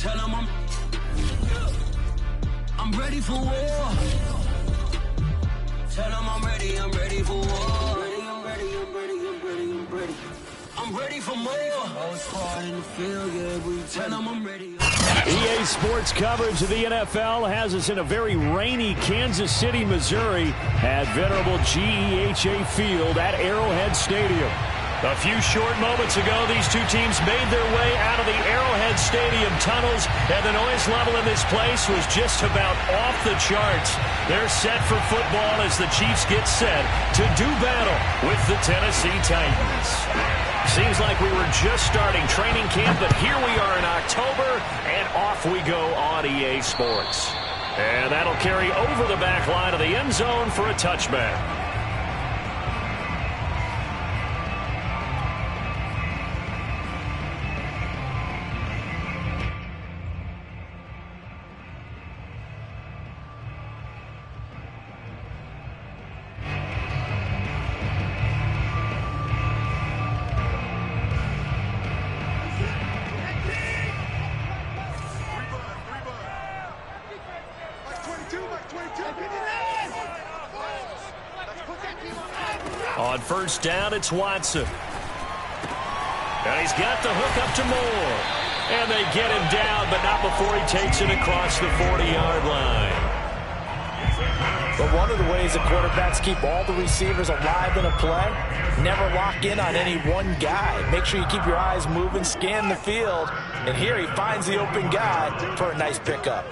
Tell them I'm ready for war. Tell them I'm ready for war. I'm ready for more. In the field, yeah, we tell them I'm ready. EA Sports coverage of the NFL has us in a very rainy Kansas City, Missouri at venerable GEHA Field at Arrowhead Stadium. A few short moments ago, these two teams made their way out of the Arrowhead Stadium tunnels, and the noise level in this place was just about off the charts. They're set for football as the Chiefs get set to do battle with the Tennessee Titans. Seems like we were just starting training camp, but here we are in October, and off we go on EA Sports. And that'll carry over the back line of the end zone for a touchback. On first down, it's Watson. And he's got the hook up to Moore. And they get him down, but not before he takes it across the 40-yard line. But one of the ways that quarterbacks keep all the receivers alive in a play, never lock in on any one guy. Make sure you keep your eyes moving, scan the field. And here he finds the open guy for a nice pickup.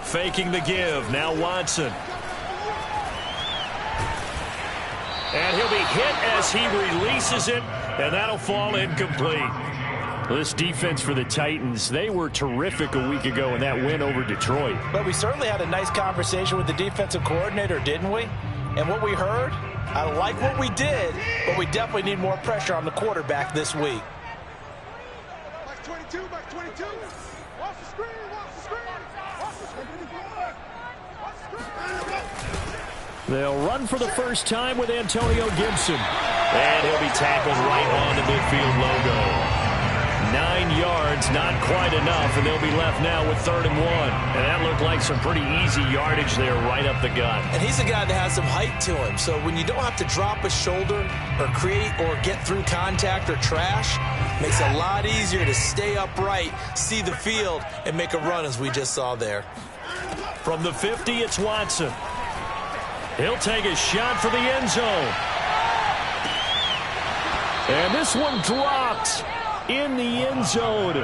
Faking the give, now Watson. And he'll be hit as he releases it, and that'll fall incomplete. This defense for the Titans, they were terrific a week ago in that win over Detroit. But we certainly had a nice conversation with the defensive coordinator, didn't we? And what we heard, I like what we did, but we definitely need more pressure on the quarterback this week. Back 22, back 22. Watch the screen, watch the screen. Watch the screen. Watch the screen. They'll run for the first time with Antonio Gibson. And he'll be tackled right on the midfield logo. 9 yards, not quite enough, and they'll be left now with 3rd and 1. And that looked like some pretty easy yardage there right up the gut. And he's a guy that has some height to him, so when you don't have to drop a shoulder or create or get through contact or trash, makes it a lot easier to stay upright, see the field, and make a run as we just saw there. From the 50, it's Watson. He'll take a shot for the end zone. And this one dropped in the end zone.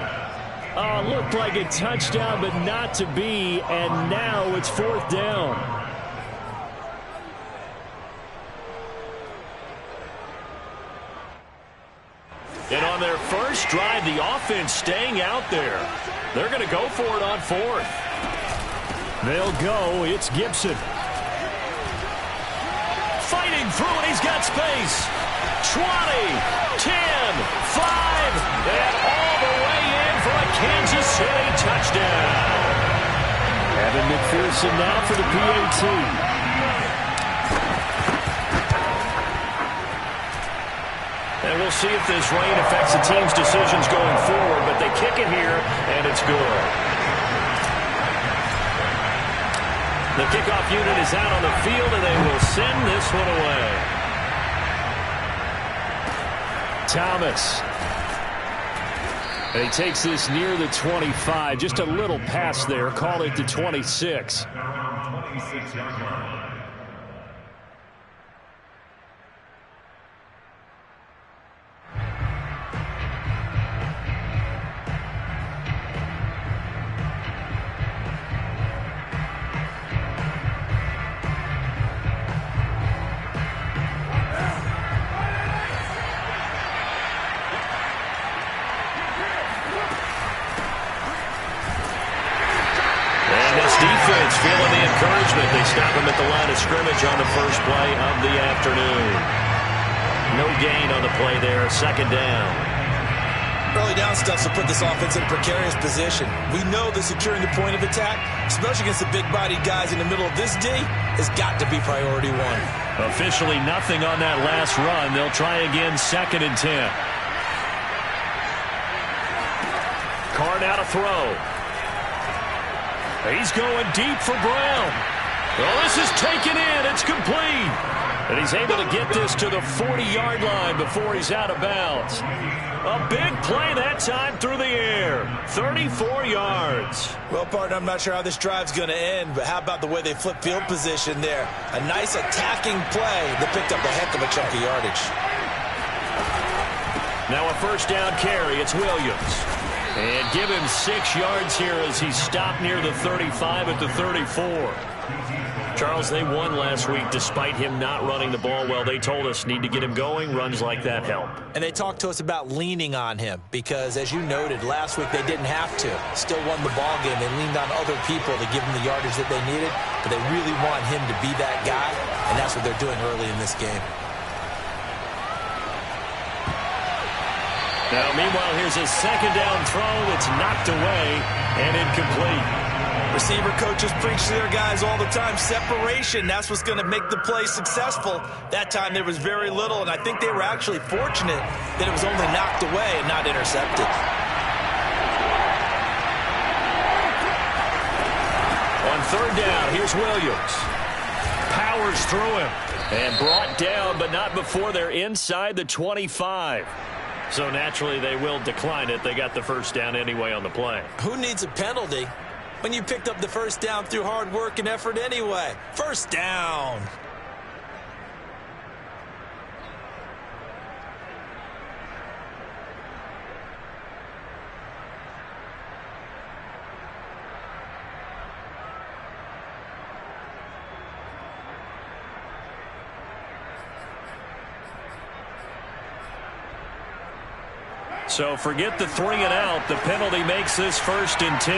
Looked like a touchdown, but not to be. And now it's 4th down. And on their first drive, the offense staying out there. They're going to go for it on 4th. They'll go. It's Gibson. Fighting through, and he's got space. 20, 10, 5, and all the way in for a Kansas City touchdown. Evan McPherson now for the PAT. And we'll see if this rain affects the team's decisions going forward, but they kick it here, and it's good. The kickoff unit is out on the field, and they will send this one away. Thomas. And he takes this near the 25. Just a little pass there. Call it the 26. 26-yard line. Feeling the encouragement. They stop him at the line of scrimmage on the first play of the afternoon. No gain on the play there. 2nd down. Early down stuff will put this offense in a precarious position. We know that securing the point of attack, especially against the big-bodied guys in the middle of this D, has got to be priority 1. Officially nothing on that last run. They'll try again 2nd and 10. Carr now to throw. He's going deep for Brown. Well, this is taken in. It's complete. And he's able to get this to the 40-yard line before he's out of bounds. A big play that time through the air. 34 yards. Well, partner, I'm not sure how this drive's going to end, but how about the way they flip field position there? A nice attacking play that picked up a heck of a chunk of yardage. Now a first down carry. It's Williams. And give him 6 yards here as he stopped near the 35 at the 34. Charles, they won last week despite him not running the ball well. They told us need to get him going. Runs like that help. And they talked to us about leaning on him because, as you noted, last week they didn't have to. Still won the ball game. They leaned on other people to give him the yardage that they needed, but they really want him to be that guy, and that's what they're doing early in this game. Now, meanwhile, here's a second down throw that's knocked away and incomplete. Receiver coaches preach to their guys all the time. Separation, that's what's going to make the play successful. That time there was very little, and I think they were actually fortunate that it was only knocked away and not intercepted. On third down, here's Williams. Powers through him and brought down, but not before they're inside the 25. So naturally they will decline it. They got the first down anyway on the play. Who needs a penalty when you picked up the first down through hard work and effort anyway? First down. So forget the 3 and out. The penalty makes this 1st and 10.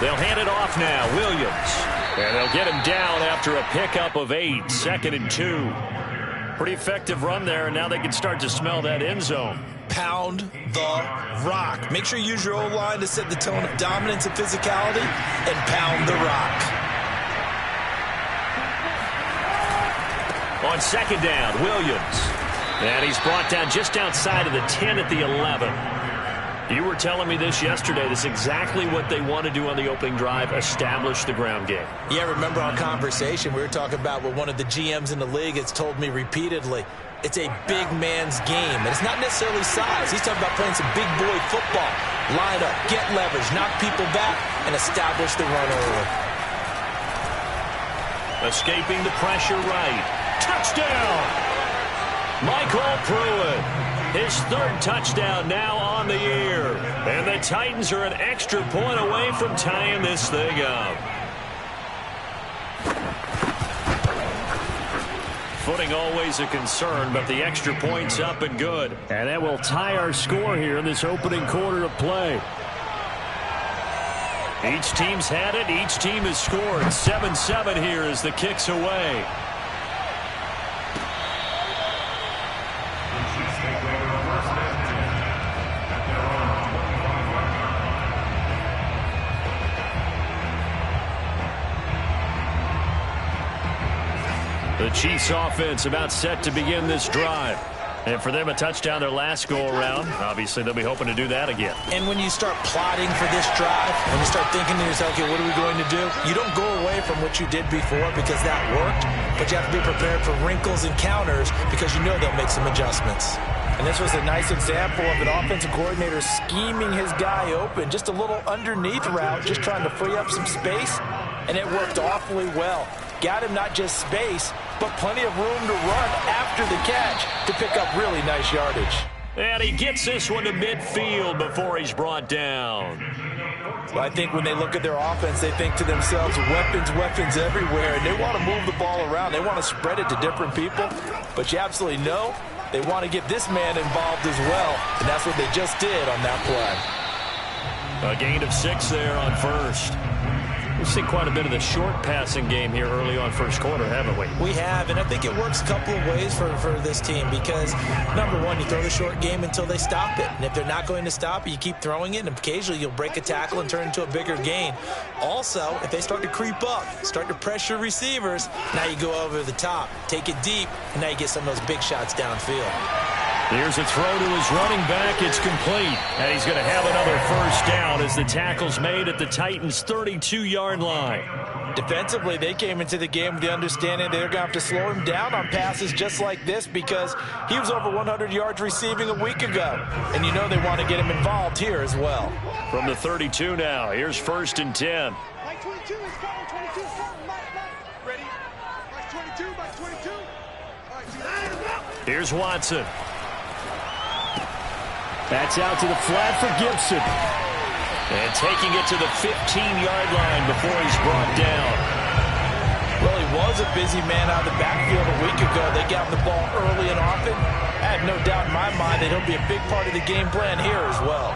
They'll hand it off now. Williams. And they'll get him down after a pickup of 8. 2nd and 2. Pretty effective run there, and now they can start to smell that end zone. Pound the rock. Make sure you use your O-line to set the tone of dominance and physicality, and pound the rock. On second down, Williams. And he's brought down just outside of the 10 at the 11. You were telling me this yesterday. This is exactly what they want to do on the opening drive, establish the ground game. Yeah, remember our conversation? We were talking about what one of the GMs in the league has told me repeatedly. It's a big man's game, and it's not necessarily size. He's talking about playing some big boy football. Line up, get leverage, knock people back, and establish the run early. Escaping the pressure right. Touchdown! Michael Pruitt, his 3rd touchdown now on the year. And the Titans are an extra point away from tying this thing up. Footing always a concern, but the extra point's up and good. And that will tie our score here in this opening quarter of play. Each team's had it. Each team has scored. 7-7 here as the kick's away. The Chiefs offense about set to begin this drive. And for them, a touchdown their last go-around. Obviously, they'll be hoping to do that again. And when you start plotting for this drive, when you start thinking to yourself, okay, what are we going to do? You don't go away from what you did before because that worked, but you have to be prepared for wrinkles and counters because you know they'll make some adjustments. And this was a nice example of an offensive coordinator scheming his guy open, just a little underneath route, just trying to free up some space, and it worked awfully well. Got him not just space, but plenty of room to run after the catch to pick up really nice yardage. And he gets this one to midfield before he's brought down. Well, I think when they look at their offense, they think to themselves, weapons everywhere, and they want to move the ball around. They want to spread it to different people, but you absolutely know they want to get this man involved as well, and that's what they just did on that play. A gain of 6 there on 1st. We've seen quite a bit of the short passing game here early on first quarter, haven't we? We have, and I think it works a couple of ways for this team because, number one, you throw the short game until they stop it. And if they're not going to stop it, you keep throwing it, and occasionally you'll break a tackle and turn it into a bigger gain. Also, if they start to creep up, start to pressure receivers, now you go over the top, take it deep, and now you get some of those big shots downfield. Here's a throw to his running back. It's complete. And he's going to have another first down as the tackle's made at the Titans' 32-yard line. Defensively, they came into the game with the understanding they're going to have to slow him down on passes just like this because he was over 100 yards receiving a week ago. And you know they want to get him involved here as well. From the 32 now, here's 1st and 10. Mike 22 is coming, 22 is coming, Mike. Ready? Mike 22, Mike 22. All right, here's Watson. That's out to the flat for Gibson. And taking it to the 15-yard line before he's brought down. Well, he was a busy man out of the backfield a week ago. They got the ball early and often. I have no doubt in my mind that he'll be a big part of the game plan here as well.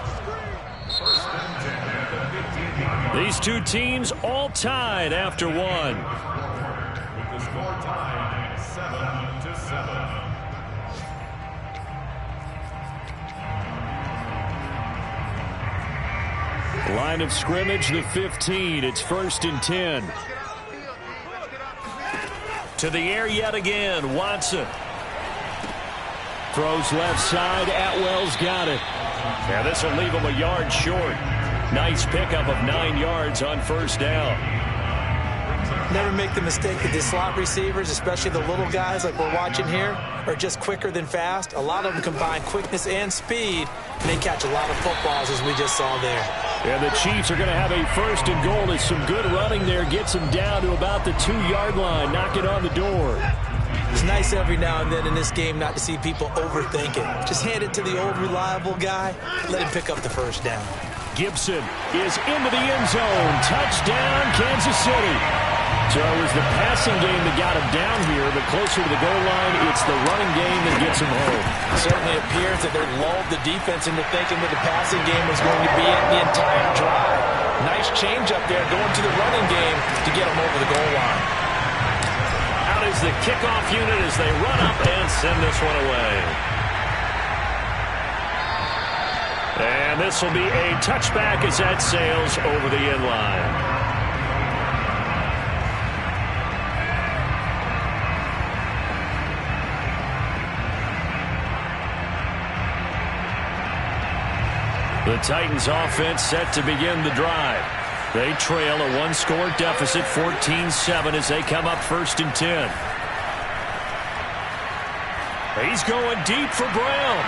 These two teams all tied after one. With the score tied 7-7. Line of scrimmage, the 15. It's 1st and 10. To the air yet again. Watson. Throws left side. Atwell's got it. Yeah, this will leave him a yard short. Nice pickup of 9 yards on first down. Never make the mistake that the slot receivers, especially the little guys like we're watching here, are just quicker than fast. A lot of them combine quickness and speed, and they catch a lot of footballs as we just saw there. And the Chiefs are going to have a 1st and goal. There's some good running there. Gets them down to about the 2-yard line. Knock it on the door. It's nice every now and then in this game not to see people overthink it. Just hand it to the old reliable guy. Let him pick up the first down. Gibson is into the end zone. Touchdown, Kansas City. So it was the passing game that got him down here, but closer to the goal line, it's the running game that gets him home. It certainly appears that they lulled the defense into thinking that the passing game was going to be in the entire drive. Nice change up there going to the running game to get him over the goal line. Out is the kickoff unit as they run up and send this one away. And this will be a touchback as that sails over the end line. The Titans offense set to begin the drive. They trail a 1-score deficit, 14-7 as they come up 1st and 10. He's going deep for Brown.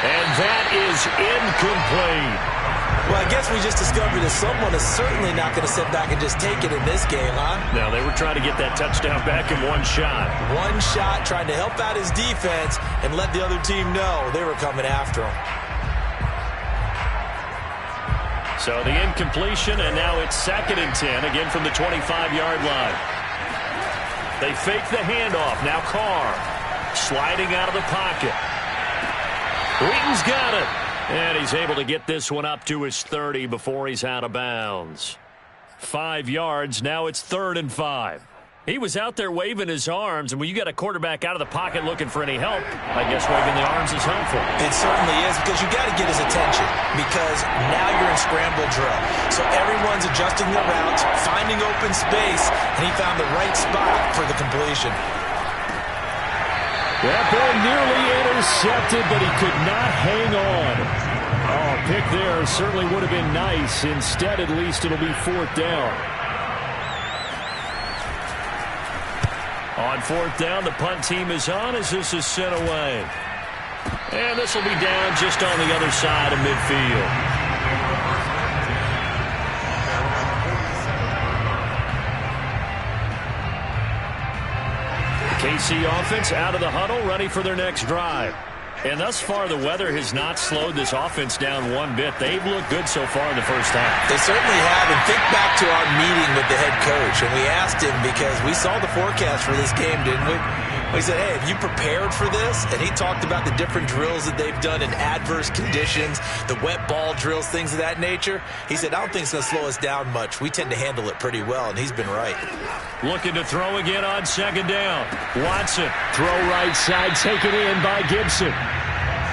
And that is incomplete. Well, I guess we just discovered that someone is certainly not going to sit back and just take it in this game, huh? No, they were trying to get that touchdown back in one shot. One shot, trying to help out his defense and let the other team know they were coming after him. So the incompletion, and now it's 2nd and 10, again from the 25-yard line. They fake the handoff. Now Carr sliding out of the pocket. Wheaton's got it. And he's able to get this one up to his 30 before he's out of bounds. 5 yards. Now it's 3rd and 5. He was out there waving his arms, and when you got a quarterback out of the pocket looking for any help, I guess waving the arms is helpful. It certainly is, because you got to get his attention, because now you're in scramble drill. So everyone's adjusting their routes, finding open space, and he found the right spot for the completion. That ball nearly intercepted, but he could not hang on. Oh, pick there certainly would have been nice. Instead, at least, it'll be 4th down. On 4th down, the punt team is on as this is sent away. And this will be down just on the other side of midfield. KC offense out of the huddle, ready for their next drive. And thus far, the weather has not slowed this offense down one bit. They've looked good so far in the first half. They certainly have. And think back to our meeting with the head coach. And we asked him, because we saw the forecast for this game, didn't we? We said, hey, have you prepared for this? And he talked about the different drills that they've done in adverse conditions, the wet ball drills, things of that nature. He said, I don't think it's going to slow us down much. We tend to handle it pretty well, and he's been right. Looking to throw again on 2nd down. Watson, throw right side, taken in by Gibson.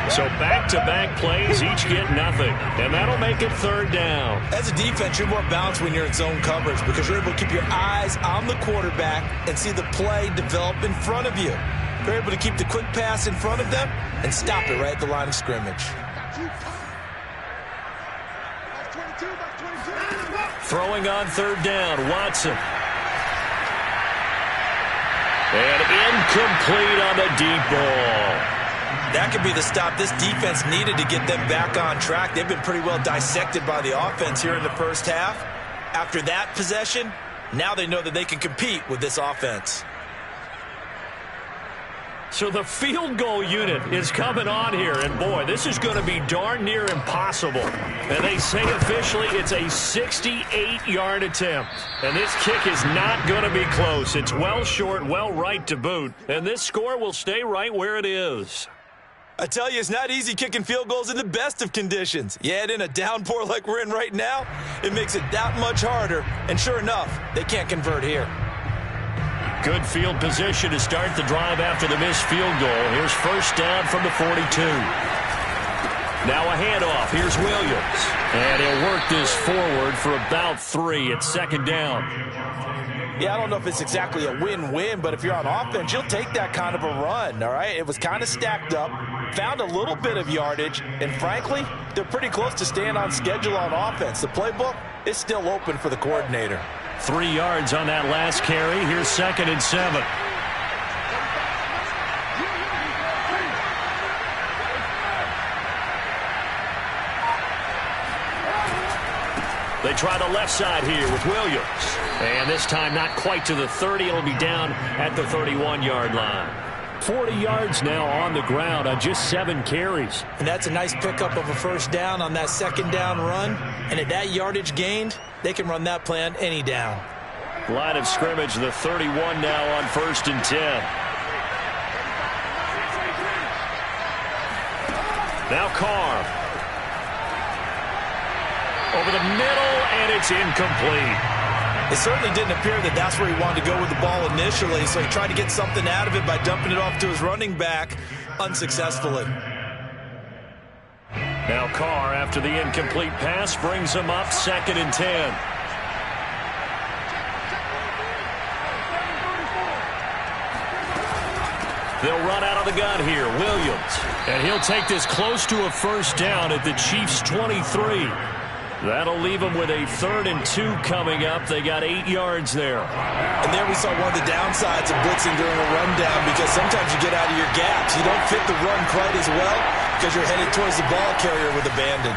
So back-to-back plays, each get nothing. And that'll make it 3rd down. As a defense, you're more balanced when you're in zone coverage because you're able to keep your eyes on the quarterback and see the play develop in front of you. They're able to keep the quick pass in front of them and stop it right at the line of scrimmage. Throwing on third down, Watson. And incomplete on the deep ball. That could be the stop this defense needed to get them back on track. They've been pretty well dissected by the offense here in the first half. After that possession, now they know that they can compete with this offense. So the field goal unit is coming on here, and boy, this is going to be darn near impossible. And they say officially it's a 68-yard attempt. And this kick is not going to be close. It's well short, well right to boot. And this score will stay right where it is. I tell you, it's not easy kicking field goals in the best of conditions. You add in a downpour like we're in right now, it makes it that much harder. And sure enough, they can't convert here. Good field position to start the drive after the missed field goal. Here's first down from the 42. Now a handoff. Here's Williams. And he'll work this forward for about 3 at second down. Yeah, I don't know if it's exactly a win-win, but if you're on offense, you'll take that kind of a run, all right? It was kind of stacked up, found a little bit of yardage, and frankly, they're pretty close to staying on schedule on offense. The playbook is still open for the coordinator. 3 yards on that last carry. Here's second and 7. They try the left side here with Williams. And this time not quite to the 30. It'll be down at the 31-yard line. 40 yards now on the ground on just 7 carries. And that's a nice pickup of a first down on that second down run. And at that yardage gained, they can run that play on any down. Line of scrimmage, the 31 now on first and 10. Now Carr. Over the middle, and it's incomplete. It certainly didn't appear that that's where he wanted to go with the ball initially, so he tried to get something out of it by dumping it off to his running back unsuccessfully. Now Carr, after the incomplete pass, brings him up second and 10. They'll run out of the gun here. Williams. And he'll take this close to a first down at the Chiefs' 23. That'll leave them with a 3rd and 2 coming up. They got 8 yards there. And there we saw one of the downsides of blitzing during a rundown, because sometimes you get out of your gaps. You don't fit the run quite as well because you're headed towards the ball carrier with abandon.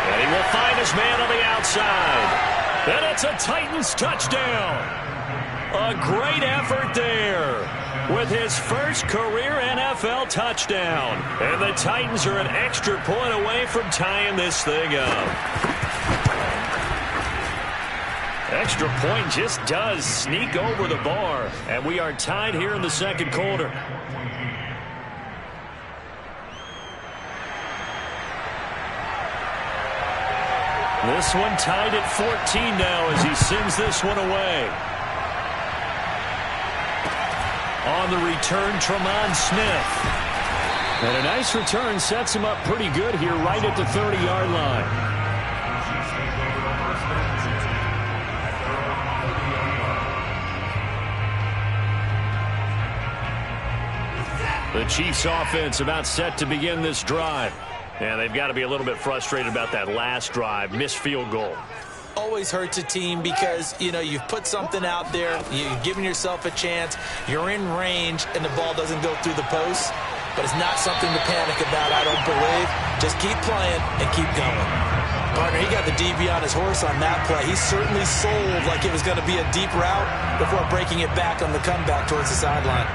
And he will find his man on the outside. And it's a Titans touchdown. A great effort there with his first career NFL touchdown. And the Titans are an extra point away from tying this thing up. Extra point just does sneak over the bar. And we are tied here in the second quarter. This one tied at 14 now as he sends this one away. On the return, Tremont Smith. And a nice return sets him up pretty good here right at the 30-yard line. The Chiefs offense about set to begin this drive. And they've got to be a little bit frustrated about that last drive, missed field goal. Always hurts a team because, you know, you've put something out there, you've given yourself a chance, you're in range, and the ball doesn't go through the post. But it's not something to panic about, I don't believe. Just keep playing and keep going. Partner, he got the DB on his horse on that play. He certainly sold like it was going to be a deep route before breaking it back on the comeback towards the sideline.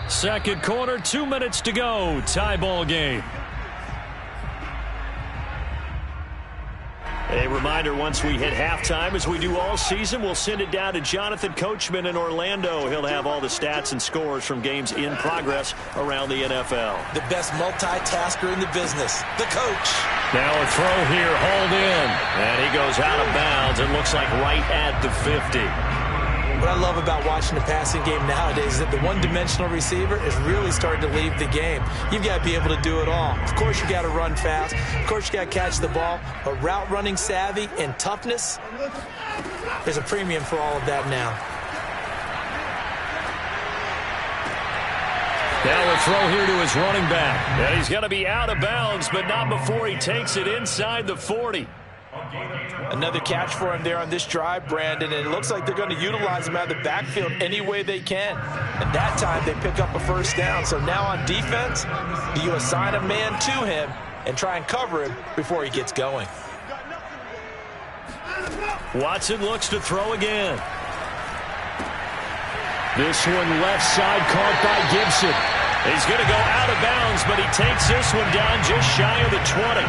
Second quarter, 2 minutes to go. Tie ball game. A reminder, once we hit halftime, as we do all season, we'll send it down to Jonathan Coachman in Orlando. He'll have all the stats and scores from games in progress around the NFL. The best multitasker in the business, the coach. Now a throw here, hauled in. And he goes out of bounds. It looks like right at the 50. What I love about watching the passing game nowadays is that the one-dimensional receiver is really starting to leave the game. You've got to be able to do it all. Of course, you got to run fast. Of course, you got to catch the ball. But route running savvy and toughness, there's a premium for all of that now. Now a throw here to his running back. And he's going to be out of bounds, but not before he takes it inside the 40. Another catch for him there on this drive, Brandon, and it looks like they're going to utilize him out of the backfield any way they can. And that time they pick up a first down. So now on defense, do you assign a man to him and try and cover him before he gets going? Watson looks to throw again. This one left side caught by Gibson. He's going to go out of bounds, but he takes this one down just shy of the 20.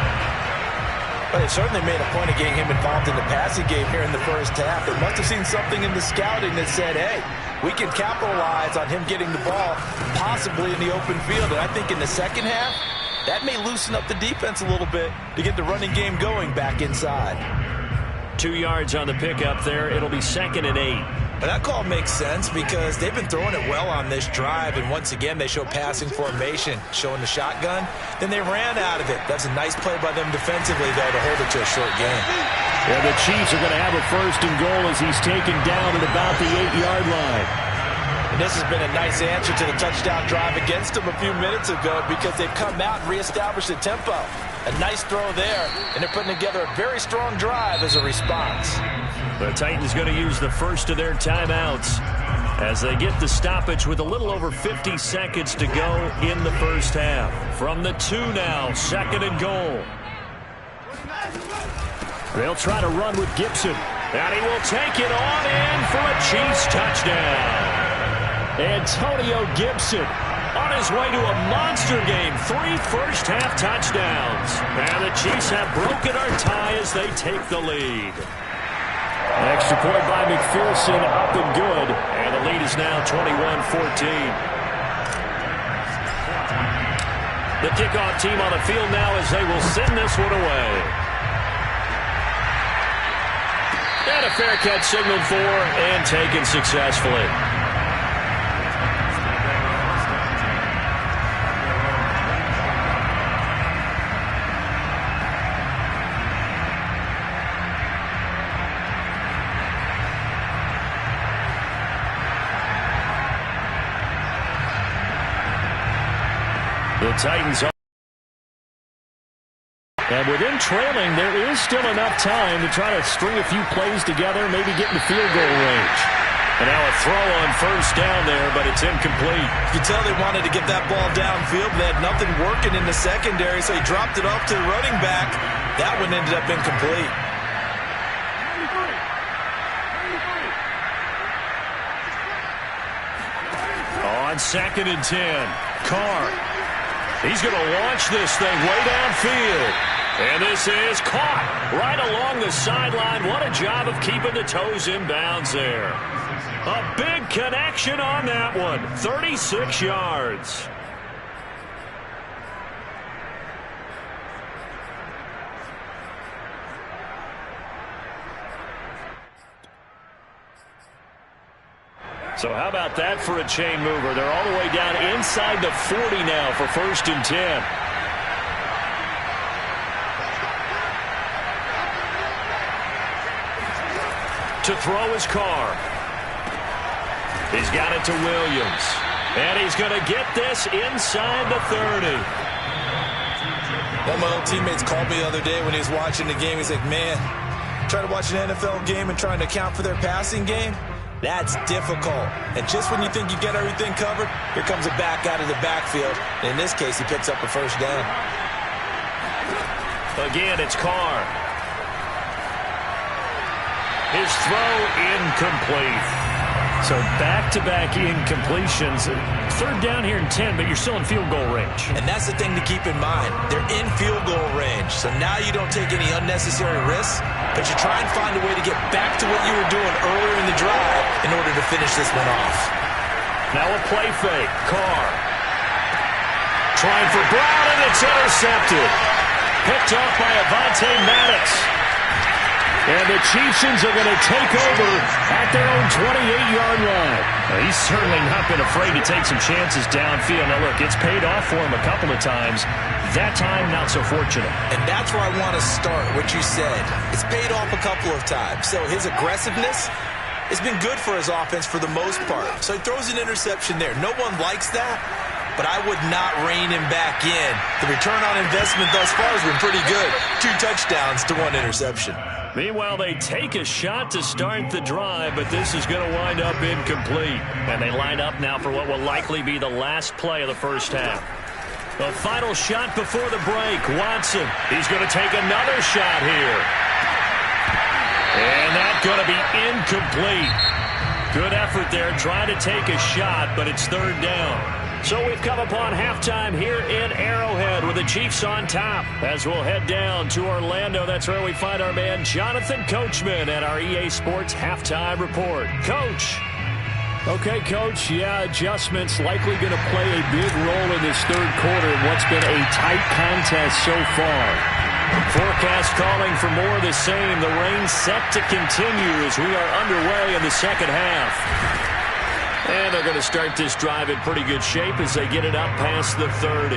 But they certainly made a point of getting him involved in the passing game here in the first half. They must have seen something in the scouting that said, hey, we can capitalize on him getting the ball possibly in the open field. And I think in the second half, that may loosen up the defense a little bit to get the running game going back inside. 2 yards on the pickup there. It'll be 2nd and 8. And that call makes sense because they've been throwing it well on this drive, and once again they show passing formation, showing the shotgun. Then they ran out of it. That's a nice play by them defensively, though, to hold it to a short game. Yeah, the Chiefs are going to have a 1st and goal as he's taken down at about the 8-yard line. And this has been a nice answer to the touchdown drive against them a few minutes ago because they've come out and reestablished the tempo. A nice throw there, and they're putting together a very strong drive as a response. The Titans going to use the first of their timeouts as they get the stoppage with a little over 50 seconds to go in the first half. From the 2 now, 2nd and goal. They'll try to run with Gibson, and he will take it on in for a Chiefs touchdown. Antonio Gibson on his way to a monster game. 3 first-half touchdowns. And the Chiefs have broken our tie as they take the lead. Extra point by McPherson, up and good. And the lead is now 21-14. The kickoff team on the field now as they will send this one away. And a fair catch signaled for and taken successfully. The Titans are. And within trailing, there is still enough time to try to string a few plays together, maybe get in the field goal range. And now a throw on 1st down there, but it's incomplete. You can tell they wanted to get that ball downfield. They had nothing working in the secondary, so he dropped it off to the running back. That one ended up incomplete. On 2nd and 10, Carr. He's going to launch this thing way downfield. And this is caught right along the sideline. What a job of keeping the toes in bounds there. A big connection on that one. 36 yards. So how about that for a chain mover? They're all the way down inside the 40 now for 1st and 10. To throw his Carr. He's got it to Williams. And he's going to get this inside the 30. One of my old teammates called me the other day when he was watching the game. He's like, man, trying to watch an NFL game and trying to account for their passing game? That's difficult. And just when you think you get everything covered, here comes a back out of the backfield. And in this case, he picks up a 1st down. Again, it's Carr. His throw incomplete. So back-to-back incompletions. 3rd down here in 10, but you're still in field goal range. And that's the thing to keep in mind. They're in field goal range. So now you don't take any unnecessary risks, but you try and find a way to get back to what you were doing earlier in the drive in order to finish this one off. Now a play fake. Carr. Trying for Brown, and it's intercepted. Picked off by Avonte Maddox. And the Chieftains are going to take over at their own 28-yard line. Well, he's certainly not been afraid to take some chances downfield. Now, look, it's paid off for him a couple of times. That time, not so fortunate. And that's where I want to start, what you said. It's paid off a couple of times. So his aggressiveness has been good for his offense for the most part. So he throws an interception there. No one likes that, but I would not rein him back in. The return on investment thus far has been pretty good. 2 touchdowns to 1 interception. Meanwhile, they take a shot to start the drive, but this is going to wind up incomplete. And they line up now for what will likely be the last play of the first half. The final shot before the break. Watson, he's going to take another shot here. And that's going to be incomplete. Good effort there, trying to take a shot, but it's 3rd down. So we've come upon halftime here in Arrowhead with the Chiefs on top. As we'll head down to Orlando, that's where we find our man Jonathan Coachman at our EA Sports Halftime Report. Coach. Okay, Coach, yeah, adjustments likely going to play a big role in this 3rd quarter in what's been a tight contest so far. Forecast calling for more of the same. The rain set to continue as we are underway in the second half. And they're going to start this drive in pretty good shape as they get it up past the 30.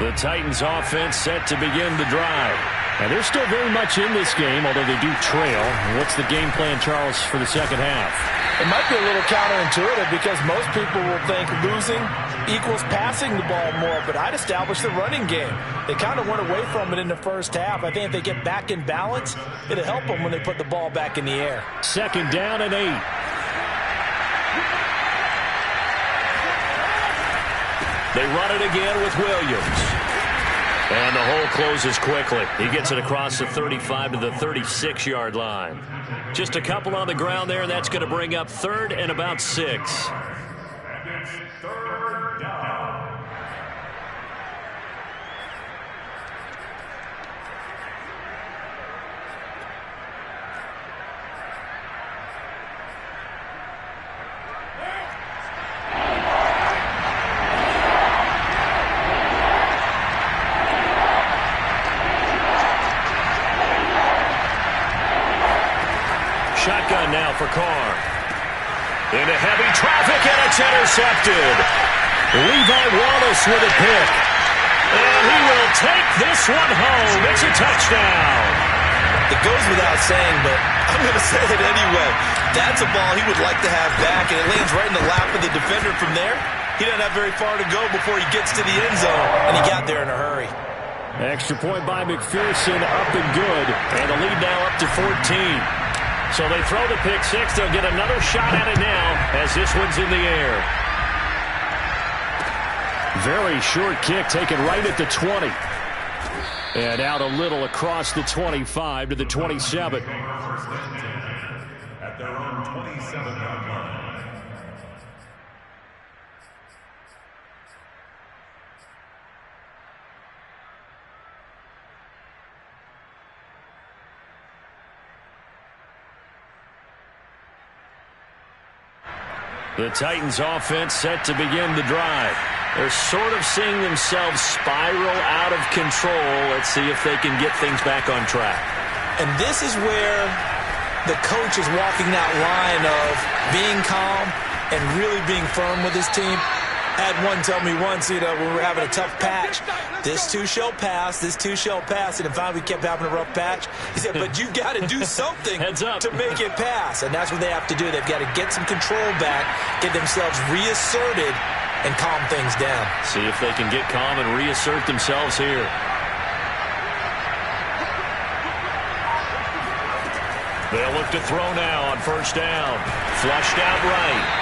The Titans offense set to begin the drive. And they're still very much in this game, although they do trail. What's the game plan, Charles, for the second half? It might be a little counterintuitive because most people will think losing equals passing the ball more, but I'd establish the running game. They kind of went away from it in the first half. I think if they get back in balance, it'll help them when they put the ball back in the air. 2nd down and 8. They run it again with Williams. And the hole closes quickly. He gets it across the 35 to the 36-yard line. Just a couple on the ground there, and that's going to bring up 3rd and about 6. And it's 3rd down. Shotgun now for Carr. Into heavy traffic, and it's intercepted. Levi Wallace with a pick. And he will take this one home. It's a touchdown. It goes without saying, but I'm going to say it anyway. That's a ball he would like to have back, and it lands right in the lap of the defender from there. He doesn't have very far to go before he gets to the end zone, and he got there in a hurry. Extra point by McPherson, up and good. And the lead now up to 14. So they throw the pick 6. They'll get another shot at it now as this one's in the air. Very short kick taken right at the 20. And out a little across the 25 to the 27. At their own 27-yard line. The Titans offense set to begin the drive. They're sort of seeing themselves spiral out of control. Let's see if they can get things back on track. And this is where the coach is walking that line of being calm and really being firm with his team. Had one tell me once, when we were having a tough patch, this too shall pass, this too shall pass. And then finally we kept having a rough patch. He said, but you've got to do something to make it pass. And that's what they have to do. They've got to get some control back, get themselves reasserted, and calm things down. See if they can get calm and reassert themselves here. They'll look to throw now on 1st down. Flushed out right.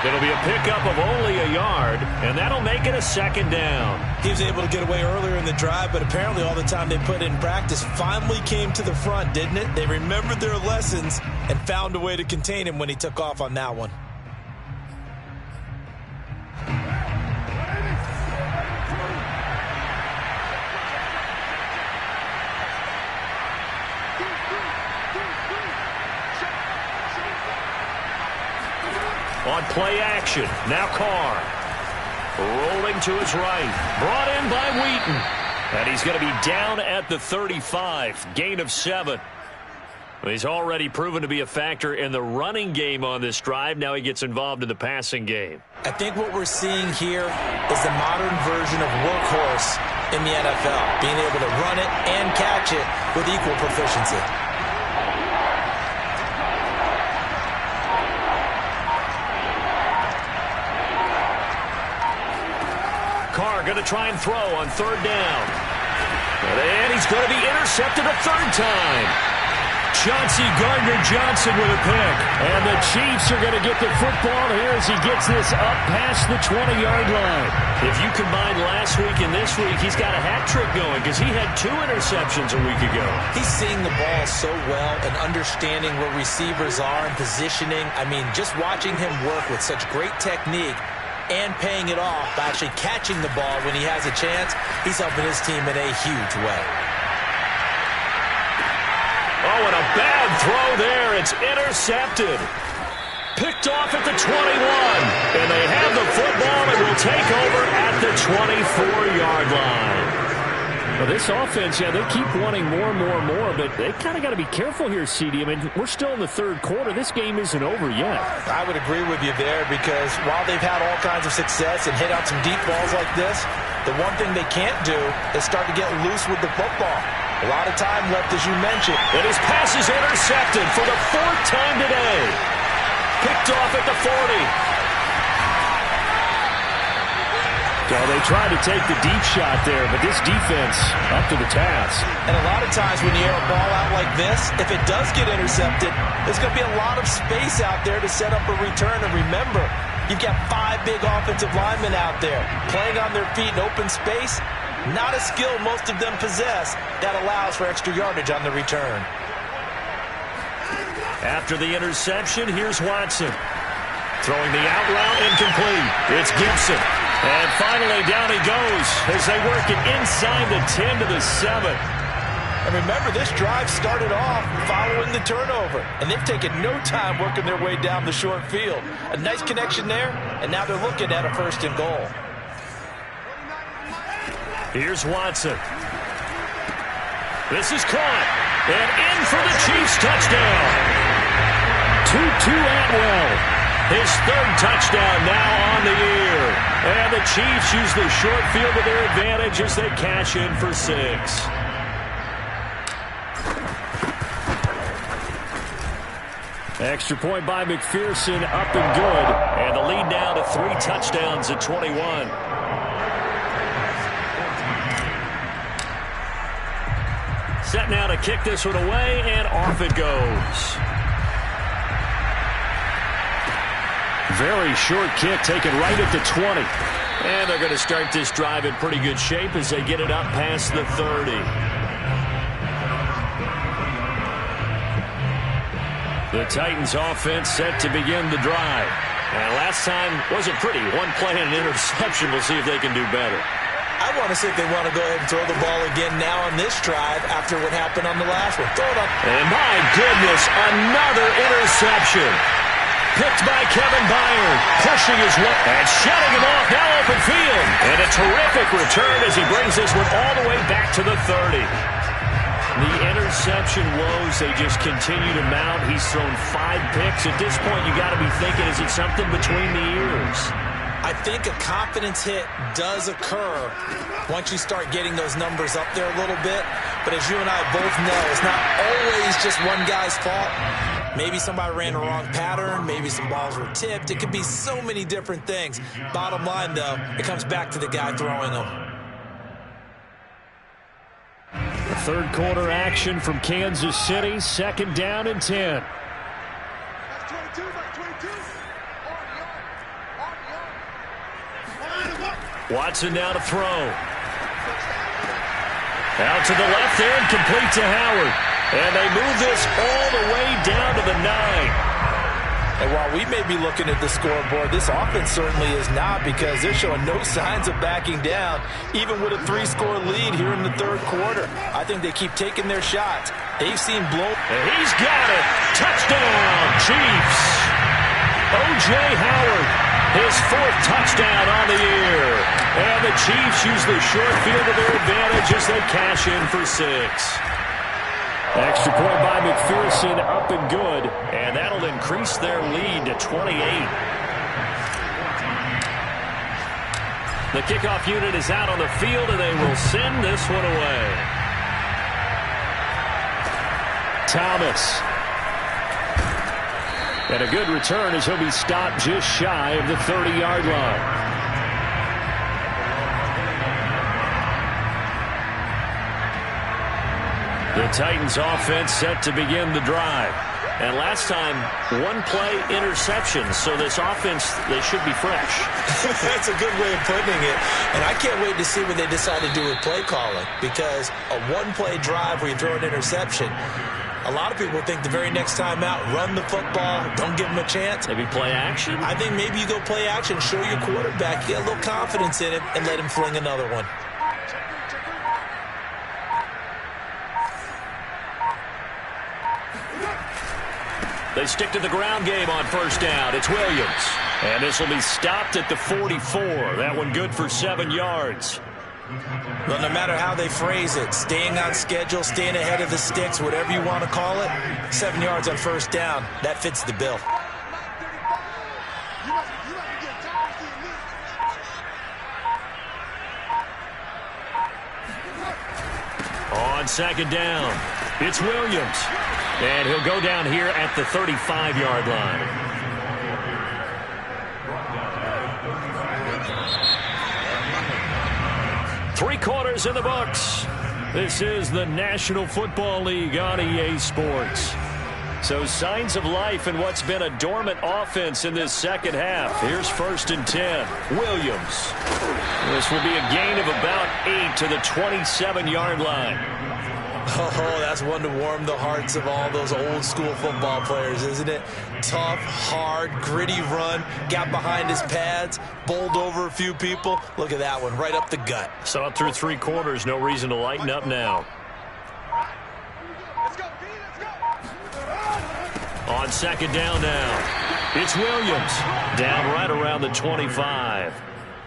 It'll be a pickup of only a yard, and that'll make it a 2nd down. He was able to get away earlier in the drive, but apparently all the time they put in practice finally came to the front, didn't it? They remembered their lessons and found a way to contain him when he took off on that one. On play action. Now Carr. Rolling to his right. Brought in by Wheaton. And he's going to be down at the 35. Gain of 7. He's already proven to be a factor in the running game on this drive. Now he gets involved in the passing game. I think what we're seeing here is the modern version of workhorse in the NFL, being able to run it and catch it with equal proficiency. Carr going to try and throw on 3rd down. And he's going to be intercepted a 3rd time. Chauncey Gardner-Johnson with a pick. And the Chiefs are going to get the football here as he gets this up past the 20-yard line. If you combine last week and this week, he's got a hat trick going because he had 2 interceptions a week ago. He's seeing the ball so well and understanding where receivers are and positioning. I mean, just watching him work with such great technique and paying it off by actually catching the ball when he has a chance, he's helping his team in a huge way. Oh, and a bad throw there. It's intercepted. Picked off at the 21. And they have the football and will take over at the 24-yard line. Well, this offense, yeah, they keep wanting more and more and more, but they kind of got to be careful here, CD. I mean, we're still in the 3rd quarter. This game isn't over yet. I would agree with you there because while they've had all kinds of success and hit out some deep balls like this, the one thing they can't do is start to get loose with the football. A lot of time left, as you mentioned. And his pass is intercepted for the 4th time today. Picked off at the 40. So they tried to take the deep shot there, but this defense up to the task. And a lot of times when you air a ball out like this, if it does get intercepted, there's going to be a lot of space out there to set up a return. And remember, you've got 5 big offensive linemen out there playing on their feet in open space. Not a skill most of them possess that allows for extra yardage on the return. After the interception, here's Watson. Throwing the out route incomplete. It's Gibson. And finally, down he goes as they work it inside the 10 to the 7. And remember, this drive started off following the turnover. And they've taken no time working their way down the short field. A nice connection there, and now they're looking at a 1st and goal. Here's Watson. This is caught. And in for the Chiefs touchdown. Tutu Atwell. His 3rd touchdown now on the year. And the Chiefs use the short field to their advantage as they cash in for 6. Extra point by McPherson, up and good. And the lead now to 3 touchdowns at 21. Set now to kick this one away, and off it goes. Very short kick taken right at the 20. And they're going to start this drive in pretty good shape as they get it up past the 30. The Titans offense set to begin the drive. And last time wasn't pretty. 1 play and an interception. We'll see if they can do better. I want to see if they want to go ahead and throw the ball again now on this drive after what happened on the last one. Throw it up. And my goodness, another interception. Picked by Kevin Byard. Pushing his way and shutting him off. Now open field. And a terrific return as he brings this one all the way back to the 30. The interception woes, they just continue to mount. He's thrown 5 picks. At this point, you got to be thinking, is it something between the ears? I think a confidence hit does occur once you start getting those numbers up there a little bit. But as you and I both know, it's not always just one guy's fault. Maybe somebody ran the wrong pattern. Maybe some balls were tipped. It could be so many different things. Bottom line, though, it comes back to the guy throwing them. The 3rd quarter action from Kansas City. 2nd down and 10. Watson now to throw. Out to the left there and complete to Howard. And they move this all the way down to the 9. And while we may be looking at the scoreboard, this offense certainly is not, because they're showing no signs of backing down, even with a 3-score lead here in the 3rd quarter. I think they keep taking their shots. They've seen blown. And he's got it. Touchdown, Chiefs. O.J. Howard, his 4th touchdown on the year. And the Chiefs use the short field to their advantage as they cash in for 6. Extra point by McPherson, up and good. And that'll increase their lead to 28. The kickoff unit is out on the field, and they will send this one away. Thomas. And a good return as he'll be stopped just shy of the 30-yard line. The Titans offense set to begin the drive. And last time, 1-play interception. So this offense, they should be fresh. That's a good way of putting it. And I can't wait to see what they decide to do with play calling. Because a 1-play drive where you throw an interception, a lot of people think the very next time out, run the football, don't give them a chance. Maybe play action? I think maybe you go play action, show your quarterback, get a little confidence in him, and let him fling another one. They stick to the ground game on first down. It's Williams. And this will be stopped at the 44. That one good for 7 yards. Well, no matter how they phrase it, staying on schedule, staying ahead of the sticks, whatever you want to call it, 7 yards on first down, that fits the bill. On second down, it's Williams. And he'll go down here at the 35-yard line. Three quarters in the books. This is the National Football League on EA Sports. So signs of life in what's been a dormant offense in this second half. Here's 1st and 10. Williams. This will be a gain of about 8 to the 27-yard line. Oh, that's one to warm the hearts of all those old school football players, isn't it? Tough, hard, gritty run, got behind his pads, bowled over a few people. Look at that one, right up the gut. Saw it through 3 quarters, no reason to lighten up now. On second down now, it's Williams, down right around the 25.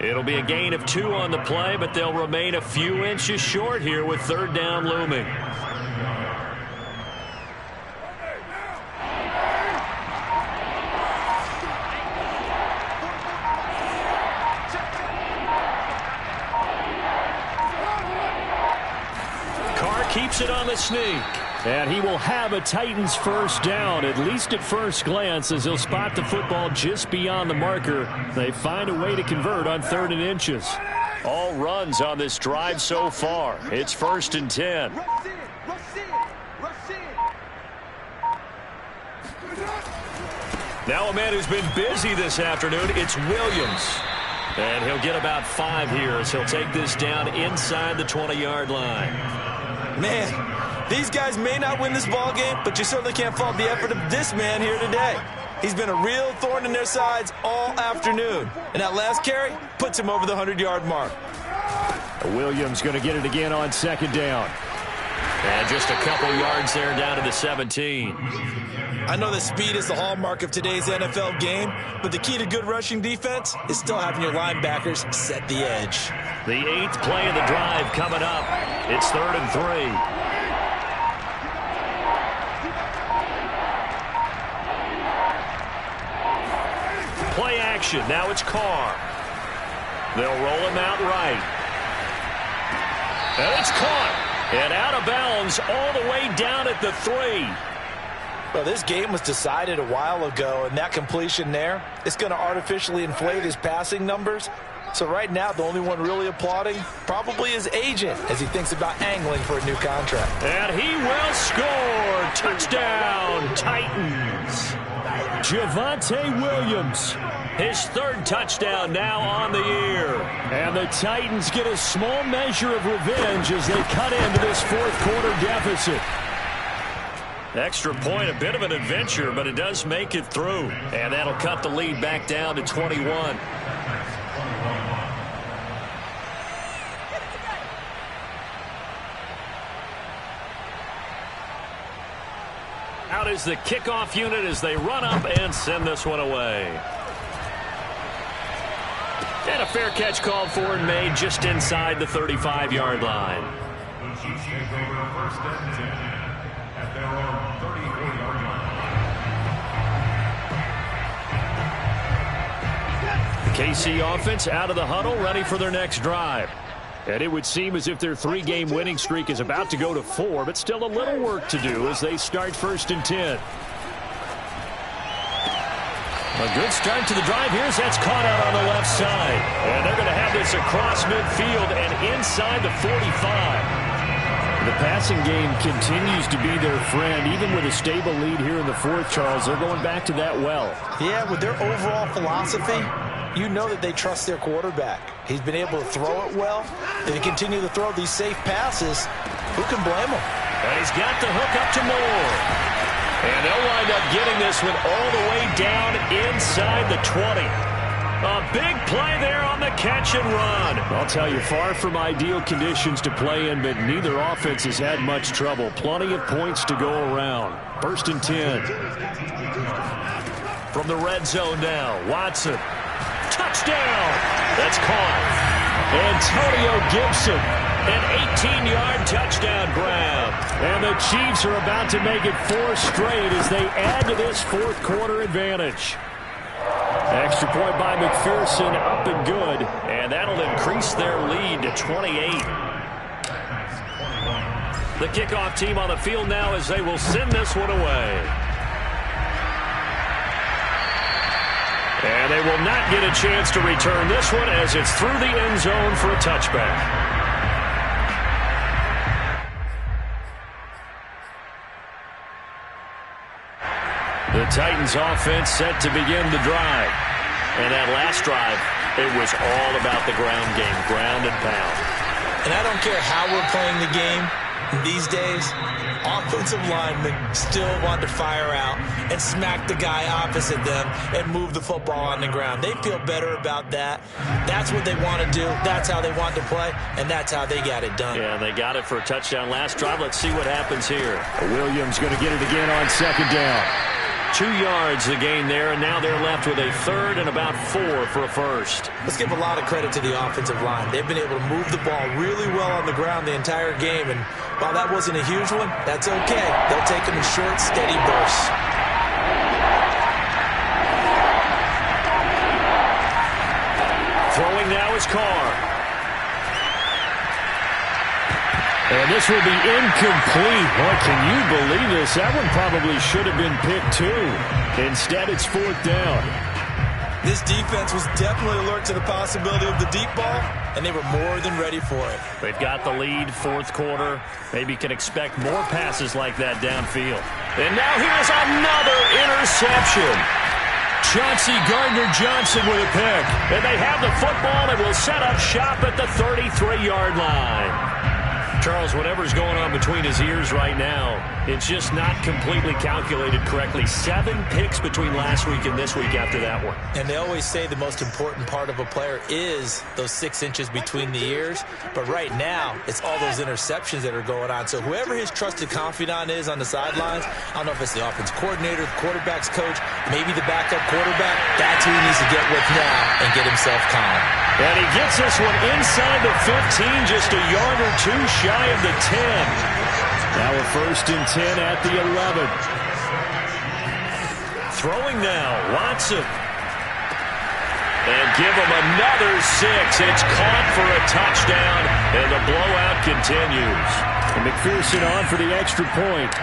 It'll be a gain of 2 on the play, but they'll remain a few inches short here with 3rd down looming. Carr keeps it on the sneak. And he will have a Titans first down, at least at first glance, as he'll spot the football just beyond the marker. They find a way to convert on 3rd and inches. All runs on this drive so far. It's 1st and 10. Now a man who's been busy this afternoon, it's Williams. And he'll get about 5 here as he'll take this down inside the 20-yard line. Man. These guys may not win this ball game, but you certainly can't fault the effort of this man here today. He's been a real thorn in their sides all afternoon. And that last carry puts him over the 100-yard mark. Williams going to get it again on second down. And just a couple yards there down to the 17. I know that speed is the hallmark of today's NFL game, but the key to good rushing defense is still having your linebackers set the edge. The 8th play of the drive coming up. It's 3rd and 3. Play action. Now it's Carr. They'll roll him out right. And it's caught. And out of bounds all the way down at the 3. Well, this game was decided a while ago, and that completion there, it's going to artificially inflate his passing numbers. So right now, the only one really applauding probably his agent as he thinks about angling for a new contract. And he will score. Touchdown, Titans. Javonte Williams, his 3rd touchdown now on the year. And the Titans get a small measure of revenge as they cut into this 4th quarter deficit. Extra point, a bit of an adventure, but it does make it through. And that'll cut the lead back down to 21. Out is the kickoff unit as they run up and send this one away. And a fair catch called for and made just inside the 35-yard line. The Chiefs take over first and 10 at their own 34-yard line. The KC offense out of the huddle, ready for their next drive. And it would seem as if their 3-game winning streak is about to go to 4, but still a little work to do as they start first and 10. A good start to the drive here as that's caught out on the left side. And they're going to have this across midfield and inside the 45. The passing game continues to be their friend. Even with a stable lead here in the fourth, Charles, they're going back to that well. Yeah, with their overall philosophy, you know that they trust their quarterback. He's been able to throw it well. If he continue to throw these safe passes, who can blame him? And he's got the hook up to Moore. And they'll wind up getting this one all the way down inside the 20. A big play there on the catch and run. I'll tell you, far from ideal conditions to play in, but neither offense has had much trouble. Plenty of points to go around. First and 10. From the red zone now, Watson. Touchdown! That's caught. Antonio Gibson. An 18-yard touchdown grab. And the Chiefs are about to make it 4 straight as they add to this fourth quarter advantage. Extra point by McPherson, up and good. And that'll increase their lead to 28. The kickoff team on the field now as they will send this one away. And they will not get a chance to return this one as it's through the end zone for a touchback. The Titans offense set to begin the drive. And that last drive, it was all about the ground game, ground and pound. And I don't care how we're playing the game these days, offensive linemen still want to fire out and smack the guy opposite them and move the football on the ground. They feel better about that. That's what they want to do. That's how they want to play, and that's how they got it done. Yeah, they got it for a touchdown last drive. Let's see what happens here. Williams going to get it again on second down. 2 yards the gain there, and now they're left with a third and about 4 for a first. Let's give a lot of credit to the offensive line. They've been able to move the ball really well on the ground the entire game, and while that wasn't a huge one, that's okay. They'll take them in short, steady bursts. Throwing now is Carr. And this will be incomplete. Boy, can you believe this? That one probably should have been picked too. Instead, it's fourth down. This defense was definitely alert to the possibility of the deep ball, and they were more than ready for it. They've got the lead, fourth quarter. Maybe can expect more passes like that downfield. And now here's another interception. Chauncey Gardner-Johnson with a pick. And they have the football and will set up shop at the 33-yard line. Charles, whatever's going on between his ears right now, it's just not completely calculated correctly. 7 picks between last week and this week after that one. And they always say the most important part of a player is those 6 inches between the ears. But right now, it's all those interceptions that are going on. So whoever his trusted confidant is on the sidelines, I don't know if it's the offense coordinator, the quarterback's coach, maybe the backup quarterback, that's who he needs to get with now and get himself calm. And he gets this one inside the 15, just a yard or 2 shy of the 10. Now a first and 10 at the 11. Throwing now, Watson. And give him another 6. It's caught for a touchdown, and the blowout continues. And McPherson on for the extra point.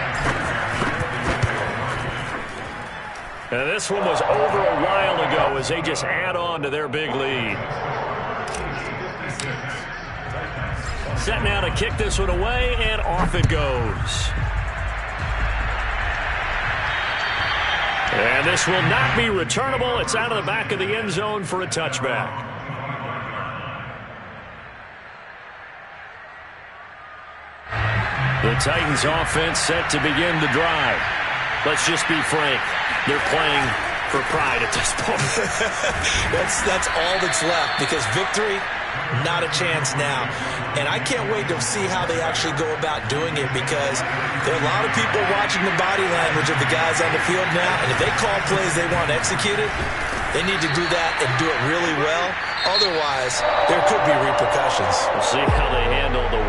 And this one was over a while ago as they just add on to their big lead. Set now to kick this one away, and off it goes. And this will not be returnable. It's out of the back of the end zone for a touchback. The Titans offense set to begin the drive. Let's just be frank. They're playing for pride at this point. That's all that's left, because victory Not a chance now. And I can't wait to see how they actually go about doing it, because there are a lot of people watching the body language of the guys on the field now, and if they call plays they want executed, they need to do that and do it really well. Otherwise, there could be repercussions. We'll see how they handle the